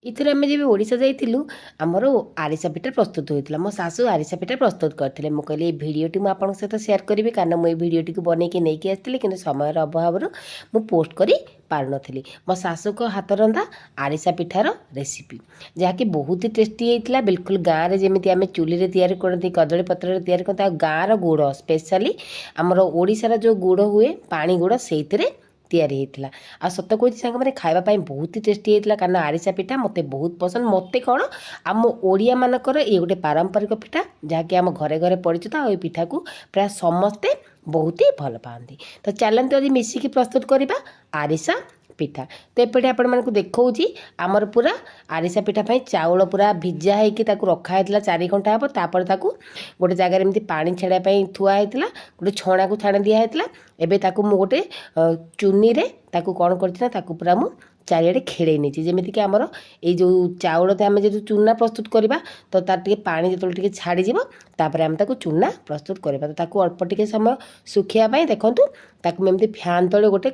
ଏଥିରେ ଆମେ ଯେବେ ଓଡ଼ିଶା ଯାଇଥିଲୁ ଆମର ଆରିସା ପିଠା ପ୍ରସ୍ତୁତ ହୋଇଥିଲା। ମୋ ଶାଶୁ ଆରିସା ପିଠା ପ୍ରସ୍ତୁତ କରିଥିଲେ। ମୁଁ କହିଲି ଏଇ ଭିଡ଼ିଓଟି ମୁଁ ଆପଣଙ୍କ ସହିତ ସେୟାର କରିବି, କାରଣ ମୁଁ ଏଇ ଭିଡ଼ିଓଟିକୁ ବନେଇକି ନେଇକି ଆସିଥିଲି, କିନ୍ତୁ ସମୟର ଅଭାବରୁ ମୁଁ ପୋଷ୍ଟ କରି ପାରୁନଥିଲି। ମୋ ଶାଶୁଙ୍କ ହାତ ରନ୍ଧା ଆରିସା ପିଠାର ରେସିପି, ଯାହାକି ବହୁତ ଟେଷ୍ଟି ହେଇଥିଲା। ବିଲକୁଲ ଗାଁରେ ଯେମିତି ଆମେ ଚୁଲିରେ ତିଆରି କରନ୍ତି, କଦଳୀ ପତ୍ରରେ ତିଆରି କରନ୍ତି, ଆଉ ଗାଁର ଗୁଡ଼ ସ୍ପେଶାଲି ଆମର ଓଡ଼ିଶାର ଯେଉଁ ଗୁଡ଼ ହୁଏ ପାଣି ଗୁଡ଼, ସେଇଥିରେ ତିଆରି ହେଇଥିଲା। ଆଉ ସତ କହୁଛି ସାଙ୍ଗମାନେ, ଖାଇବା ପାଇଁ ବହୁତ ଟେଷ୍ଟି ହେଇଥିଲା, କାରଣ ଆରିସା ପିଠା ମୋତେ ବହୁତ ପସନ୍ଦ। ମୋତେ କ'ଣ, ଆମ ଓଡ଼ିଆମାନଙ୍କର ଇଏ ଗୋଟେ ପାରମ୍ପରିକ ପିଠା, ଯାହାକି ଆମ ଘରେ ଘରେ ପରିଚିତ। ଆଉ ଏ ପିଠାକୁ ପ୍ରାୟ ସମସ୍ତେ ବହୁତ ହି ଭଲ ପାଆନ୍ତି। ତ ଚାଲନ୍ତୁ ଆଜି ମିଶିକି ପ୍ରସ୍ତୁତ କରିବା ଆରିସା ପିଠା। ତ ଏପଟେ ଆପଣମାନଙ୍କୁ ଦେଖାଉଛି ଆମର ପୁରା ଆରିସା ପିଠା ପାଇଁ ଚାଉଳ ପୁରା ଭିଜା ହେଇକି ତାକୁ ରଖା ହେଇଥିଲା 4 ଘଣ୍ଟା ହେବ। ତାପରେ ତାକୁ ଗୋଟେ ଜାଗାରେ ଏମିତି ପାଣି ଛାଡ଼ିବା ପାଇଁ ଥୁଆ ହେଇଥିଲା, ଗୋଟେ ଛଣାକୁ ଛାଣି ଦିଆ ହେଇଥିଲା। ଏବେ ତାକୁ ମୁଁ ଗୋଟେ ଚୁନିରେ ତାକୁ କ'ଣ କରିଛି ନା, ତାକୁ ପୁରା ମୁଁ ଚାରିଆଡ଼େ ଖେଳେଇ ନେଇଛି, ଯେମିତିକି ଆମର ଏଇ ଯେଉଁ ଚାଉଳଟା ଆମେ ଯଦି ଚୁନା ପ୍ରସ୍ତୁତ କରିବା, ତ ତାର ଟିକେ ପାଣି ଯେତେବେଳେ ଟିକେ ଛାଡ଼ିଯିବ, ତାପରେ ଆମେ ତାକୁ ଚୁନା ପ୍ରସ୍ତୁତ କରିବା। ତ ତାକୁ ଅଳ୍ପ ଟିକେ ସମୟ ଶୁଖିବା ପାଇଁ ଦେଖନ୍ତୁ, ତାକୁ ଏମିତି ଫ୍ୟାନ୍ ତଳେ ଗୋଟେ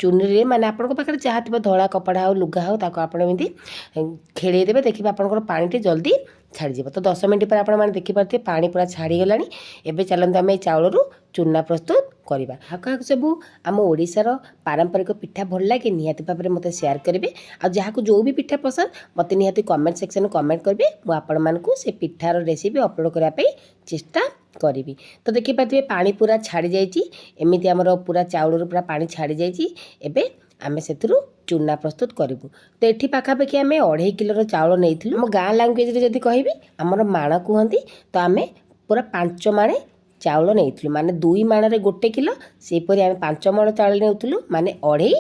ଚୁନିରେ, ମାନେ ଆପଣଙ୍କ ପାଖରେ ଯାହା ଥିବ, ଧଳା କପଡ଼ା ହେଉ ଲୁଗା ହେଉ, ତାକୁ ଆପଣ ଏମିତି ଖେଳେଇ ଦେବେ। ଦେଖିବେ ଆପଣଙ୍କର ପାଣିଟି ଜଲ୍ଦି ଛାଡ଼ିଯିବ। ତ 10 ମିନିଟ୍ ପରେ ଆପଣମାନେ ଦେଖିପାରୁଥିବେ ପାଣି ପୁରା ଛାଡ଼ିଗଲାଣି। ଏବେ ଚାଲନ୍ତୁ ଆମେ ଏଇ ଚାଉଳରୁ ଚୁନା ପ୍ରସ୍ତୁତ କରିବା। ଆଉ କାହାକୁ ସବୁ ଆମ ଓଡ଼ିଶାର ପାରମ୍ପରିକ ପିଠା ଭଲ ଲାଗେ, ନିହାତି ଭାବରେ ମୋତେ ସେୟାର କରିବେ। ଆଉ ଯାହାକୁ ଯେଉଁ ବି ପିଠା ପସନ୍ଦ, ମୋତେ ନିହାତି କମେଣ୍ଟ ସେକ୍ସନରେ କମେଣ୍ଟ କରିବେ। ମୁଁ ଆପଣମାନଙ୍କୁ ସେ ପିଠାର ରେସିପି ଅପଲୋଡ଼ କରିବା ପାଇଁ ଚେଷ୍ଟା କରିବି। ତ ଦେଖିପାରୁଥିବେ ପାଣି ପୁରା ଛାଡ଼ିଯାଇଛି। ଏମିତି ଆମର ପୁରା ଚାଉଳରୁ ପୁରା ପାଣି ଛାଡ଼ିଯାଇଛି। ଏବେ ଆମେ ସେଥିରୁ ଚୁନା ପ୍ରସ୍ତୁତ କରିବୁ। ତ ଏଠି ପାଖାପାଖି ଆମେ 2.5 କିଲୋର ଚାଉଳ ନେଇଥିଲୁ। ଆମ ଗାଁ ଲାଙ୍ଗୁଏଜରେ ଯଦି କହିବି, ଆମର ମାଣ କୁହନ୍ତି। ତ ଆମେ ପୁରା 5 ମାଣେ ଚାଉଳ ନେଇଥିଲୁ, ମାନେ 2 ମାଣରେ 1 କିଲୋ। ସେହିପରି ଆମେ 5 ମାଣ ଚାଉଳ ନେଉଥିଲୁ, ମାନେ 2.5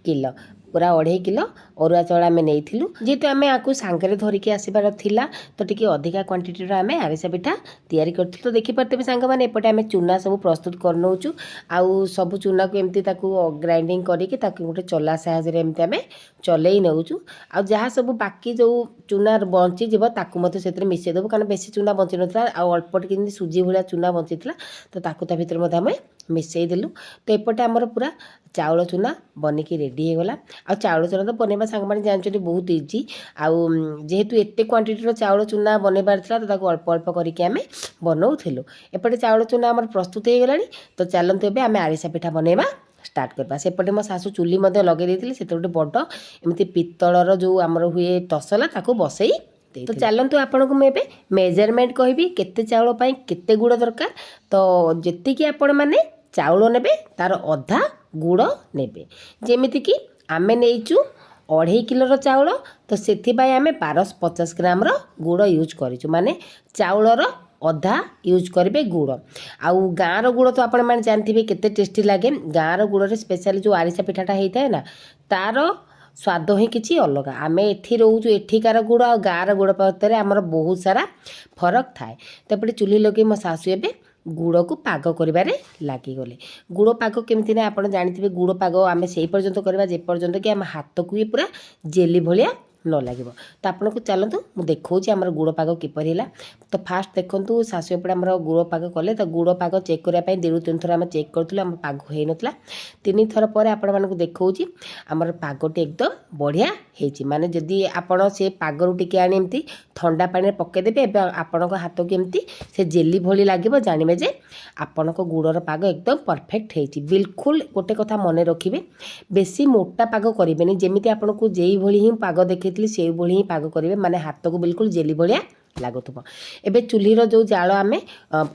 କିଲୋ। ପୁରା 2.5 କିଲୋ ଅରୁଆ ଚାଉଳ ଆମେ ନେଇଥିଲୁ। ଯେହେତୁ ଆମେ ଆକୁ ସାଙ୍ଗରେ ଧରିକି ଆସିବାର ଥିଲା, ତ ଟିକେ ଅଧିକା କ୍ୱାଣ୍ଟିଟିର ଆମେ ଆରିସା ପିଠା ତିଆରି କରିଥିଲୁ। ତ ଦେଖିପାରୁଥିବେ ସାଙ୍ଗମାନେ, ଏପଟେ ଆମେ ଚୁନା ସବୁ ପ୍ରସ୍ତୁତ କରିନେଉଛୁ। ଆଉ ସବୁ ଚୁନାକୁ ଏମିତି ତାକୁ ଗ୍ରାଇଣ୍ଡିଙ୍ଗ କରିକି ତାକୁ ଗୋଟେ ଚଲା ସାହାଯ୍ୟରେ ଏମିତି ଆମେ ଚଲେଇ ନେଉଛୁ। ଆଉ ଯାହା ସବୁ ବାକି ଯେଉଁ ଚୁନା ବଞ୍ଚିଯିବ, ତାକୁ ମଧ୍ୟ ସେଥିରେ ମିଶାଇ ଦେବୁ, କାରଣ ବେଶୀ ଚୁନା ବଞ୍ଚି ନଥିଲା। ଆଉ ଅଳ୍ପ ଟିକେ ଯେମିତି ସୁଜି ଭଳିଆ ଚୁନା ବଞ୍ଚିଥିଲା, ତ ତାକୁ ତା ଭିତରେ ମଧ୍ୟ ଆମେ ମିଶାଇ ଦେଲୁ। ତ ଏପଟେ ଆମର ପୁରା ଚାଉଳ ଚୁନା ବନିକି ରେଡ଼ି ହେଇଗଲା। ଆଉ ଚାଉଳ ଚୁନା ତ ବନେଇବା ସାଙ୍ଗମାନେ ଜାଣିଛନ୍ତି ବହୁତ ଇଜି। ଆଉ ଯେହେତୁ ଏତେ କ୍ୱାଣ୍ଟିଟିର ଚାଉଳ ଚୁନା ବନେଇବାର ଥିଲା, ତ ତାକୁ ଅଳ୍ପ ଅଳ୍ପ କରିକି ଆମେ ବନଉଥିଲୁ। ଏପଟେ ଚାଉଳ ଚୁନା ଆମର ପ୍ରସ୍ତୁତ ହେଇଗଲାଣି। ତ ଚାଲନ୍ତୁ ଏବେ ଆମେ ଆରିସା ପିଠା ବନେଇବା ଷ୍ଟାର୍ଟ କରିବା। ସେପଟେ ମୋ ଶାଶୁ ଚୁଲି ମଧ୍ୟ ଲଗାଇ ଦେଇଥିଲେ। ସେଥିରେ ଗୋଟେ ବଡ଼ ଏମିତି ପିତ୍ତଳର ଯେଉଁ ଆମର ହୁଏ ତସଲା, ତାକୁ ବସେଇ ଦେଇଥିଲି। ତ ଚାଲନ୍ତୁ ଆପଣଙ୍କୁ ମୁଁ ଏବେ ମେଜରମେଣ୍ଟ କହିବି, କେତେ ଚାଉଳ ପାଇଁ କେତେ ଗୁଡ଼ ଦରକାର। ତ ଯେତିକି ଆପଣମାନେ ଚାଉଳ ନେବେ, ତାର ଅଧା ଗୁଡ଼ ନେବେ। ଯେମିତିକି ଆମେ ନେଇଛୁ 2.5 କିଲୋର ଚାଉଳ, ତ ସେଥିପାଇଁ ଆମେ 1250 ଗ୍ରାମର ଗୁଡ଼ ୟୁଜ୍ କରିଛୁ, ମାନେ ଚାଉଳର ଅଧା ୟୁଜ୍ କରିବେ ଗୁଡ଼। ଆଉ ଗାଁର ଗୁଡ଼ ତ ଆପଣମାନେ ଜାଣିଥିବେ କେତେ ଟେଷ୍ଟି ଲାଗେ। ଗାଁର ଗୁଡ଼ରେ ସ୍ପେଶାଲି ଯେଉଁ ଆରିସା ପିଠାଟା ହେଇଥାଏ ନା, ତାର ସ୍ୱାଦ ହିଁ କିଛି ଅଲଗା। ଆମେ ଏଠି ରହୁଛୁ, ଏଠିକାର ଗୁଡ଼ ଆଉ ଗାଁର ଗୁଡ଼ ଭିତରେ ଆମର ବହୁତ ସାରା ଫରକ ଥାଏ। ତ ଏପଟେ ଚୁଲି ଲଗାଇ ମୋ ଶାଶୁ ଏବେ ଗୁଡ଼କୁ ପାଗ କରିବାରେ ଲାଗିଗଲେ। ଗୁଡ଼ ପାଗ କେମିତି ନା, ଆପଣ ଜାଣିଥିବେ ଗୁଡ଼ ପାଗ ଆମେ ସେଇ ପର୍ଯ୍ୟନ୍ତ କରିବା ଯେ ପର୍ଯ୍ୟନ୍ତ କି ଆମ ହାତକୁ ବି ପୁରା ଜେଲି ଭଳିଆ ନ ଲାଗିବ। ତ ଆପଣଙ୍କୁ ଚାଲନ୍ତୁ ମୁଁ ଦେଖାଉଛି ଆମର ଗୁଡ଼ ପାଗ କିପରି ହେଲା। ତ ଫାଷ୍ଟ ଦେଖନ୍ତୁ, ଶାଶୁ ଏପଟେ ଆମର ଗୁଡ଼ ପାଗ କଲେ। ତ ଗୁଡ଼ ପାଗ ଚେକ୍ କରିବା ପାଇଁ 2ରୁ 3 ଥର ଆମେ ଚେକ୍ କରିଥିଲୁ, ଆମ ପାଗ ହେଇନଥିଲା। 3 ଥର ପରେ ଆପଣମାନଙ୍କୁ ଦେଖାଉଛି ଆମର ପାଗଟି ଏକଦମ ବଢ଼ିଆ ହେଇଛି। ମାନେ ଯଦି ଆପଣ ସେ ପାଗରୁ ଟିକେ ଆଣି ଏମିତି ଥଣ୍ଡା ପାଣିରେ ପକାଇଦେବେ, ଏବେ ଆପଣଙ୍କ ହାତକୁ ଏମିତି ସେ ଜେଲି ଭଳି ଲାଗିବ, ଜାଣିବେ ଯେ ଆପଣଙ୍କ ଗୁଡ଼ର ପାଗ ଏକଦମ ପରଫେକ୍ଟ ହେଇଛି। ବିଲକୁଲ ଗୋଟେ କଥା ମନେ ରଖିବେ, ବେଶୀ ମୋଟା ପାଗ କରିବେନି। ଯେମିତି ଆପଣଙ୍କୁ ଯେଇଭଳି ହିଁ ପାଗ ଦେଖେଇଥିଲି ସେଇଭଳି ହିଁ ପାଗ କରିବେ, ମାନେ ହାତକୁ ବିଲକୁଲ ଜେଲି ଭଳିଆ ଲାଗୁଥିବ। ଏବେ ଚୁଲିର ଯେଉଁ ଜାଳ ଆମେ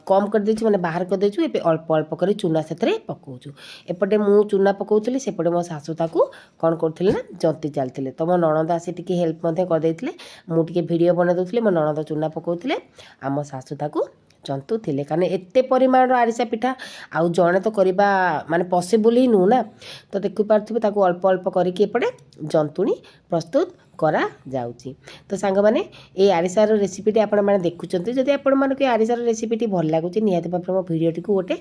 କମ୍ କରିଦେଇଛୁ, ମାନେ ବାହାର କରିଦେଇଛୁ। ଏବେ ଅଳ୍ପ ଅଳ୍ପ କରି ଚୁନା ସେଥିରେ ପକାଉଛୁ। ଏପଟେ ମୁଁ ଚୁନା ପକାଉଥିଲି, ସେପଟେ ମୋ ଶାଶୁ ତାକୁ କ'ଣ କରୁଥିଲେ ନା, ଜନ୍ତି ଚାଲିଥିଲେ। ତ ମୋ ନଣନ୍ଦ ଆସି ଟିକେ ହେଲ୍ପ ମଧ୍ୟ କରିଦେଇଥିଲେ। ମୁଁ ଟିକେ ଭିଡ଼ିଓ ବନେଇ ଦେଉଥିଲି, ମୋ ନଣନ୍ଦ ଚୁନା ପକାଉଥିଲେ, ଆମ ଶାଶୁ ତାକୁ ଜନ୍ତୁଥିଲେ। କାରଣ ଏତେ ପରିମାଣର ଆରିସା ପିଠା ଆଉ ଜଣେ ତ କରିବା ମାନେ ପସିବୁଲ ହିଁ ନୁହଁ ନା। ତ ଦେଖିପାରୁଥିବେ ତାକୁ ଅଳ୍ପ ଅଳ୍ପ କରିକି ଏପଟେ ଜନ୍ତୁଣି ପ୍ରସ୍ତୁତ କରାଯାଉଛି। ତ ସାଙ୍ଗମାନେ, এই ଆରିସାର ରେସିପିଟି ଆପଣମାନେ ଦେଖୁଛନ୍ତି। ଯଦି ଆପଣମାନଙ୍କୁ এই ଆରିସାର ରେସିପିଟି ଭଲ ଲାଗୁଛି, ନିହାତି ଭାବରେ ମୋ ଭିଡ଼ିଓଟିକୁ ଗୋଟେ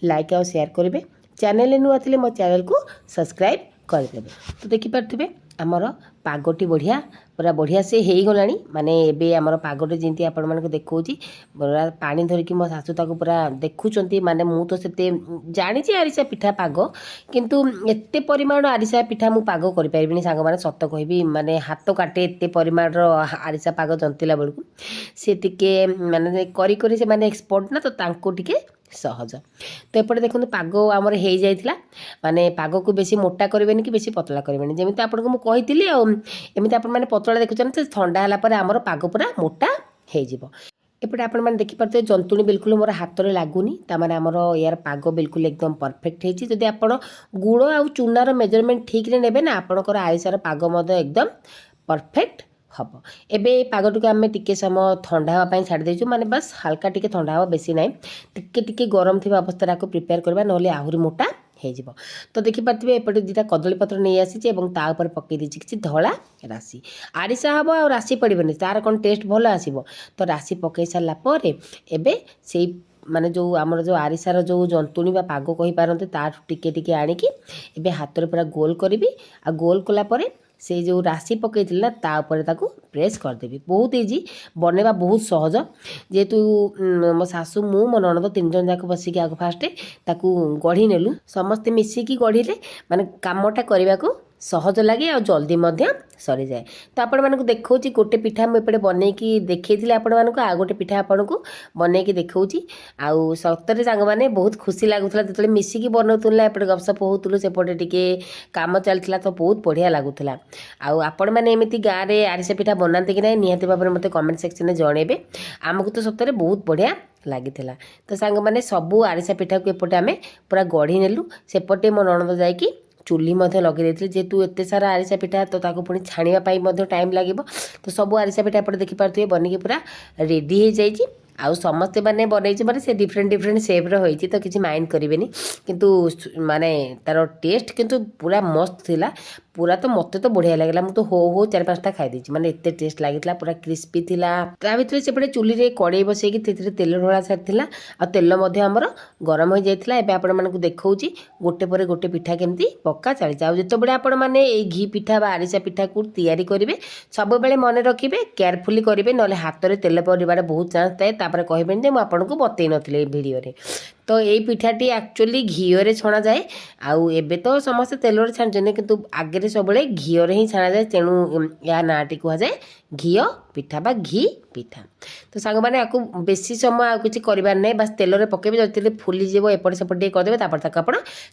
ଲାଇକ୍ ଆଉ ସେୟାର କରିବେ। ଚ୍ୟାନେଲରେ ନୂଆ ଥିଲେ ମୋ ଚ୍ୟାନେଲକୁ ସବସ୍କ୍ରାଇବ୍ କରିଦେବେ। ତ ଦେଖିପାରୁଥିବେ आमर पागटी बढ़िया पूरा बढ़िया से हो गलानी माने एबे आमर पागटे जेंती आपण मानक देखौची पूरा पानी धरिकी मो सासू ताको पूरा देखुचंती माने मु तो सेते जानी छी आरिसा पिठा पाग किंतु एते परिमाण आरिसा पिठा मु पाग करि परिबिनी सांग माने सत्य कहबी माने हाथ काटे एते परिमाण रो आरिसा पाग जंतिला बेलकु से टिके माने करी करी से माने एक्सपर्ट ना तो तांको टिके सहज तो एपटे देखो पाग आमर हो जाइला माने पाग को बेसी मोटा करेनि कि बेसी पतला करेनि जमी आपको मुझे कही एमती आप पतला देखुं ठंडा है आमर पाग पूरा मोटा हो एपटे आपण मैंने देखिपे जंतुणी बिल्कुल मोर हाथ में लगुनि ताने आमर यार पाग बिल्कुल एकदम परफेक्ट होती आप गुड़ आ चूनार मेजरमेंट ठीक ने ना आपंकर आरिसार पाग एकदम परफेक्ट हम एबे पागटू आम टिके समय ठंडा हाँपाई छाड़ देचु माने बस हल्का टिके ठंडा हाँ बेसी ना टिके गरम थी अवस्था प्रिपेयर करवा ना आहरी मोटा हो तो देखिपे एपटे दुटा कदली पत्र नहीं आसी तापर पकई दी किसी धला राशि आरिसा हम आ राशि पड़े तार कौन टेस्ट भल आसो तो राशि पकई सारापर एबे से माने जो आमर जो आरिसार जो जंतुणी बा पाग कही पारते तार टिके टिके आणिकी एबे हाथ में पूरा गोल करी आ गोल कलापर से जो राशि पकई ना तापर ताकू प्रेस करदेवी बहुत इजी बनवा बहुत सहज जेहेतु मो सासू मु मो ननद 3 जन जाक बसिक आग फास्ट ताकू गढ़ी नेलु समस्ते मिसिकी गढ़ीले माने कामटा करने को सहज लगे आ जल्दी सरी जाए तो आपण मानक देखा गोटे पिठा मुझे बनईकी देखी आपण मानक आ गोटे पिठा आपन को बनईकी देखा आउ सतरे सांग मैंने बहुत खुशी लगुला जो मिसिकी बनाऊला एपटे गपसप होलु सेपटे टिके काम चलता तो बहुत बढ़िया लगुला आपण मैंने एमती गाँव में आरिसा पिठा बनाते कि ना निहाती भाव में मत कमेंट सेक्शन में जनइबे आमको तो सतरे बहुत बढ़िया लगी तो सांग मैंने सबू आरिसा पिठा को एपटे आम पूरा गढ़ी नेलु सेपटे मो ननद जाकि चूली लगे जेहेतु एत सारा आरिसा पिठा तो ताको पुणी छाणीवाई टाइम लगे तो सब आरिसा पिठा एपटे देखिपे बनिकी पूरा रेडी हो जाइए आउ समस्ते मैंने बनई माने से डिफरेंट डिफरेंट सेप्र होती तो किसी माइंड करेंगे किंतु माने तार टेस्ट किंतु पूरा मस्त थिला पूरा तो मत तो बढ़िया लगे मुझे तो हो 4-5टा खाई माने एत टेस्ट लगी पूरा क्रिस्पी थिला ता भीतर सेपटे चूली कड़े बसैकी तेल ढोला सारी आ तेल आमर गरम हो जाता है आपण मानक देखा गोटे पर गोटे पिठा केमती पक्का चली आउ जिते आपण मैंने घी पिठा आरिसा पिठा को तैयारी करेंगे सब बेले मन रखिए केयरफुली करेंगे ना हाथ में तेल पड़ार बहुत चान्स थाए तापर कहबेनि मुझे आपको बतई नी भिडियो तो यही पिठाटी एक्चुअली घीरे छणा जाए आउ एबे तो समस्त तेल छाणुचे किंतु आगे सब घीरे ही छणा जाए तेणु या नाटी कहुए घी पिठा बा घी पिठा तो सांग मैंने आपको बेसी समय किसी करार ना बस तेल पकेबे जो फुली जीव एपट सेपट करदे आप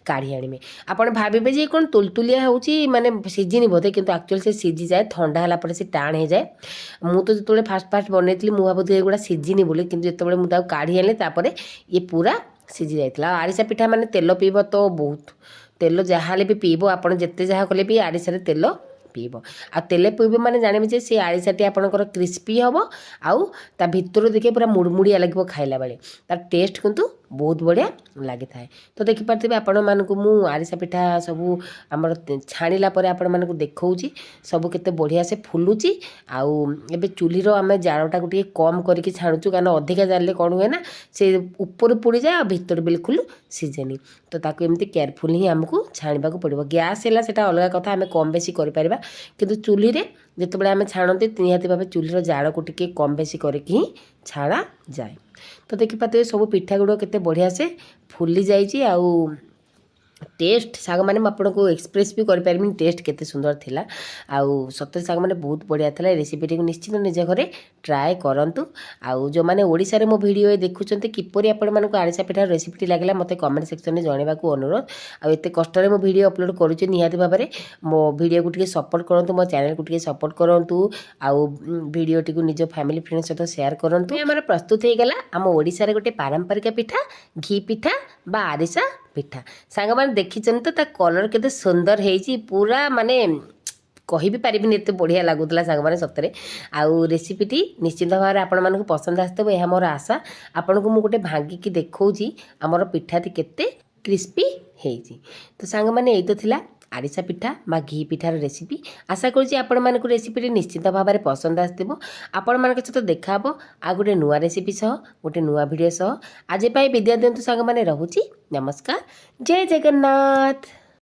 काढ़ी आने आपड़ भावे जे कौन तुलतुलिया होची माने सीझिनी बोधे किंतु एक्चुअली से सीझी जाए ठंडा है से टाण हो जाए मु तो जो फास्ट फास्ट बनई मुझे भावुँ एगुड़ा सीझिनी बोली किंतु जो मुझे काढ़ी आनी ये पूरा सीझी जाइला आरिसा पिठा माने तेल पीब तो बहुत तेल जहाँ भी पीब आप जिते जहाँ कले भी आरिसा तेल पीब आ तेल पीब माने जानिबे जे से आरिसाटी आपनकर क्रिस्पी हम आउ ता भितर देखे पूरा मुड़मुड़िया लगे खाइला बेले तार टेस्ट किंतु बहुत बढ़िया लगी थाए तो देखिपे आपण मानक मु आरिसा पिठा सबू आमर छाणिला परे आपण मानक देखौची सबू केते बढ़िया से फुलुची आउ एबे चूलीर आम जालटा को कम करके छाणुचु कारण अधिका जाले कौन हुए ना से ऊपर पुड़ी जाए भितर बिल्कुल सीजेनी तो ताको एमती केयरफुल ही आमको छाणा पड़ो गैस है सेटा अलग कथा आम कम बेसी कर किंतु चूली रे जिते आम छाणते निहाती भाव चूलीर जाल को टिके कम बेसी करके ही छाड़ा जाए तो देखिपे सब पिठा गुड़ केते बढ़िया से फुली जाइए आउ टेस्ट साग मैंने आपको एक्सप्रेस भी करें टेस्ट केते सुंदर थिला आउ सतरे साग मैंने बहुत बढ़िया था रेसिपी टी निश्चित निज घरे ट्राए करंतु आउ जो मैंने ओडिशा रे मो वीडियो देखुंत किपरि आपण मानक आरिसा पिठार रेसिपी लगे मते कमेंट सेक्शन में जणाइबाकू अनुरोध आउ एते कष्ट मो वीडियो अपलोड करुचे निहाती भाव में मो वीडियो को सपोर्ट करंतु मो चैनल को सपोर्ट करंतु आउ वीडियो टी निज फैमिली फ्रेंड सहित शेयर करंतु हमर प्रस्तुत हो गला आम ओडिशा रे गोटे पारंपरिक पिठा घी पिठा बा आरिसा पिठा सांग मैंने देखी तो ता कलर केते सुंदर है पूरा माने कही भी पारिबिनि एते बढ़िया लगुला सांग मैंने सतरे आउ रेसिपीटी निश्चित भाव में आपण मानक पसंद आसतबो यह मोर आशा आपण को मु गोटे भांगिकी देखौची हमर पिठाटी केते क्रिस्पी हेजी तो सांग मैंने एई तो थिला आरिसा पिठा बा घी पिठार रेसिपी आशा करुँच आपण मानक रेसिपी निश्चित भाव में पसंद आसो आपण मान सहित देखा आ गोटे नुआ रेसिपी सह गोटे नुआ वीडियो सह आज विद्या दिंतु सांग मैंने रहुची नमस्कार जय जगन्नाथ।